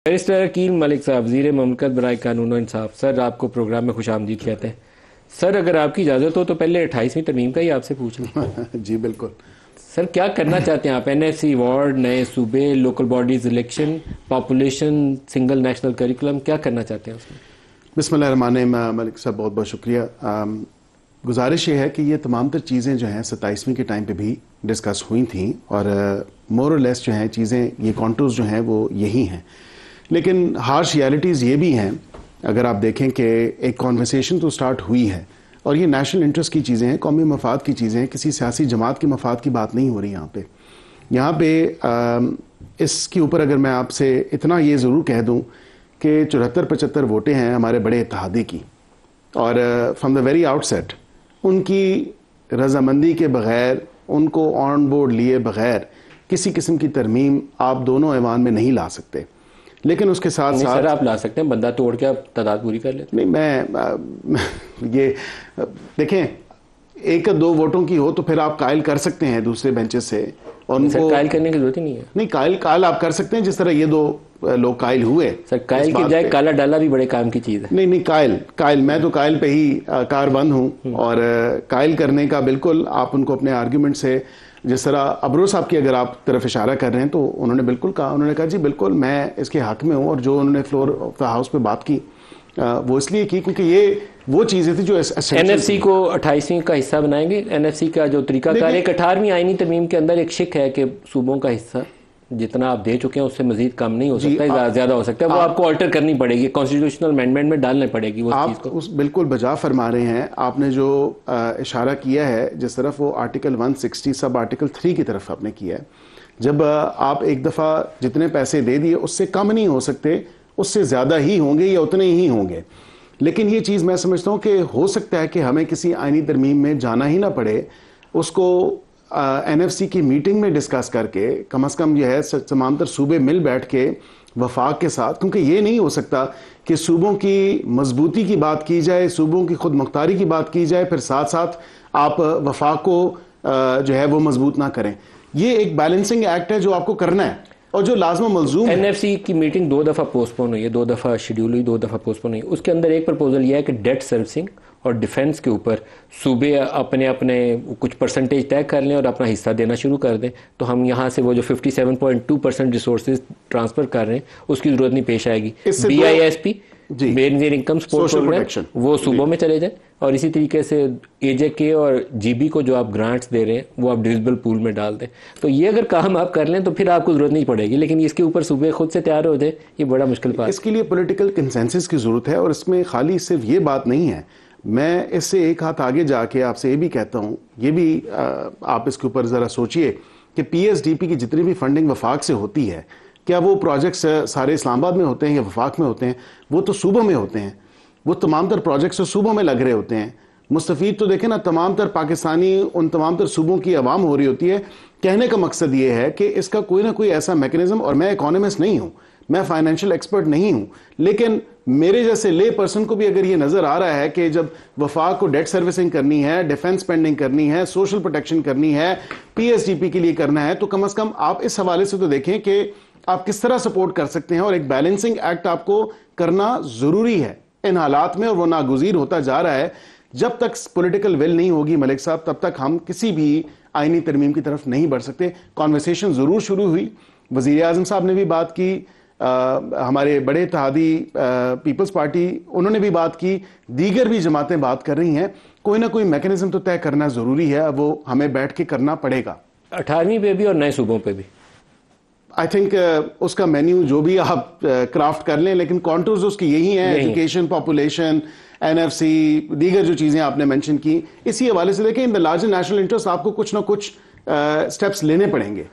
Barrister Aqeel Malik साहब, वज़ीर ममलकत बराए कानून और इंसाफ। सर, आपको प्रोग्राम में खुश आमदीद कहते हैं। सर, अगर आपकी इजाज़त हो तो पहले 28वीं तरमीम का ही आपसे पूछ लें। जी बिल्कुल। सर, क्या करना चाहते हैं आप? NFC वार्ड, नए सूबे, local bodies election, population, single national curriculum, क्या करना चाहते हैं उसमें? बिस्मिल्लाहिर्रहमानिर्रहीम। मलिक साहब बहुत बहुत शुक्रिया। गुजारिश ये है कि ये तमाम तर चीज़ें जो हैं 27वीं के टाइम पे भी डिस्कस हुई थी और मोर और लेस जो हैं चीज़ें, ये कॉन्टूर्स जो हैं वो यही हैं, लेकिन हार्श रियलिटीज़ ये भी हैं। अगर आप देखें कि एक कॉन्वर्सेशन तो स्टार्ट हुई है और ये नेशनल इंटरेस्ट की चीज़ें हैं, कौमी मफाद की चीज़ें हैं, किसी सियासी जमात की मफाद की बात नहीं हो रही यहाँ पे इसके ऊपर अगर मैं आपसे इतना ये ज़रूर कह दूँ कि 74-75 वोटें हैं हमारे बड़े इत्तेहादी की, और फ्रॉम द वेरी आउटसेट उनकी रजामंदी के बग़ैर, उनको ऑन बोर्ड लिए बग़ैर किसी किस्म की तरमीम आप दोनों ऐवान में नहीं ला सकते। लेकिन उसके साथ साथ सर, आप ला सकते हैं, बंदा तोड़ के आप तादाद पूरी कर लेते। नहीं, मैं ये देखें, 1-2 वोटों की हो तो फिर आप कायल कर सकते हैं दूसरे बेंचेस से, और उनको कायल करने की जरूरत ही नहीं है। नहीं, कायल आप कर सकते हैं, जिस तरह ये 2 लोग कायल हुए। सर, कायल की बजाय काला डाला भी बड़े काम की चीज़ है। नहीं, कायल मैं तो कायल पे ही कारबंद हूँ, और कायल करने का बिल्कुल आप उनको अपने आर्ग्यूमेंट से, जिस तरह अबरो साहब की अगर आप तरफ इशारा कर रहे हैं, तो उन्होंने बिल्कुल कहा, उन्होंने कहा जी बिल्कुल मैं इसके हक में हूँ, और जो उन्होंने फ्लोर ऑफ द हाउस पे बात की वो इसलिए की क्योंकि ये वो चीज़ें थी जो NFC को 28वीं का हिस्सा बनाएंगे। NFC का जो तरीकाकार, एक 18वीं आईनी तरमीम के अंदर एक शिक है कि सूबों का हिस्सा जितना आप दे चुके हैं उससे मजीद कम नहीं हो सकता, ज्यादा हो सकता है, वो आपको ऑल्टर करनी पड़ेगी, कॉन्स्टिट्यूशनल अमेंडमेंट में डालनी पड़ेगी वो चीज़ को। उस बिल्कुल बजा फरमा रहे हैं आपने जो इशारा किया है, जिस तरफ वो आर्टिकल 160 सब आर्टिकल 3 की तरफ आपने किया है। जब आप एक दफ़ा जितने पैसे दे दिए उससे कम नहीं हो सकते, उससे ज़्यादा ही होंगे या उतने ही होंगे। लेकिन ये चीज़ मैं समझता हूँ कि हो सकता है कि हमें किसी आईनी तरमीम में जाना ही ना पड़े, उसको NFC की मीटिंग में डिस्कस करके कम से कम यह है तमाम तर सूबे मिल बैठ के वफाक के साथ, क्योंकि ये नहीं हो सकता कि सूबों की मजबूती की बात की जाए, सूबों की खुद मुख्तारी की बात की जाए, फिर साथ साथ आप वफाक को जो है वो मजबूत ना करें। ये एक बैलेंसिंग एक्ट है जो आपको करना है और जो लाजमा मलजूम है। NFC की मीटिंग 2 दफ़ा पोस्टपोन हुई है, 2 दफ़ा शेड्यूल हुई, 2 दफ़ा पोस्टपोन हुई। उसके अंदर एक प्रपोजल यह है कि डेट सर्विसिंग और डिफेंस के ऊपर सूबे अपने अपने कुछ परसेंटेज तय कर लें और अपना हिस्सा देना शुरू कर दें, तो हम यहाँ से वो जो 57.2% रिसोर्सेज ट्रांसफ़र कर रहे हैं उसकी ज़रूरत नहीं पेश आएगी। BISP, Benazir income support programme, वो सूबों में चले जाए, और इसी तरीके से AJK और GB को जो आप ग्रांट्स दे रहे हैं वो आप डिविजिबल पूल में डाल दें। तो ये अगर काम आप कर लें तो फिर आपको ज़रूरत नहीं पड़ेगी, लेकिन इसके ऊपर सूबे खुद से तैयार हो जाए, ये बड़ा मुश्किल बात है। इसके लिए पॉलिटिकल कंसेंसस की ज़रूरत है, और इसमें खाली सिर्फ ये बात नहीं है। मैं इससे एक हाथ आगे जाके आपसे ये भी कहता हूँ, ये भी आप इसके ऊपर ज़रा सोचिए कि PSDP की जितनी भी फंडिंग वफाक से होती है, क्या वो प्रोजेक्ट्स सारे इस्लामाबाद में होते हैं या वफाक में होते हैं? वो तो सूबों में होते हैं। वो तमाम तर प्रोजेक्ट्स तो सूबों में लग रहे होते हैं। मुस्तफ़ीद तो देखें ना, तमाम तर पाकिस्तानी उन तमाम तर सूबों की आवाम हो रही होती है। कहने का मकसद ये है कि इसका कोई ना कोई ऐसा मैकेनिज्म, और मैं इकोनॉमिस्ट नहीं हूँ, मैं फाइनेंशियल एक्सपर्ट नहीं हूँ, लेकिन मेरे जैसे ले पर्सन को भी अगर ये नज़र आ रहा है कि जब वफाक को डेट सर्विसिंग करनी है, डिफेंस स्पेंडिंग करनी है, सोशल प्रोटेक्शन करनी है, PSDP के लिए करना है, तो कम से कम आप इस हवाले से तो देखें कि आप किस तरह सपोर्ट कर सकते हैं, और एक बैलेंसिंग एक्ट आपको करना ज़रूरी है इन हालात में, और वो नागुज़ीर होता जा रहा है। जब तक पॉलिटिकल विल नहीं होगी मलिक साहब, तब तक हम किसी भी आईनी तरमीम की तरफ नहीं बढ़ सकते। कॉन्वर्सेशन ज़रूर शुरू हुई, वज़ीर आज़म साहब ने भी बात की, हमारे बड़े इत्तेहादी पीपल्स पार्टी उन्होंने भी बात की, दीगर भी जमातें बात कर रही हैं। कोई ना कोई मैकेनिज्म तो तय करना ज़रूरी है, वो हमें बैठ के करना पड़ेगा। 18वीं पे भी और नए सूबों पे भी आई थिंक उसका मेन्यू जो भी आप क्राफ्ट कर लें, लेकिन कॉन्टूर्स उसकी यही हैं, एजुकेशन, पॉपुलेशन, NFC, दीगर जो चीज़ें आपने मेंशन की। इसी हवाले से देखें, in the larger national interest आपको कुछ ना कुछ स्टेप्स लेने पड़ेंगे।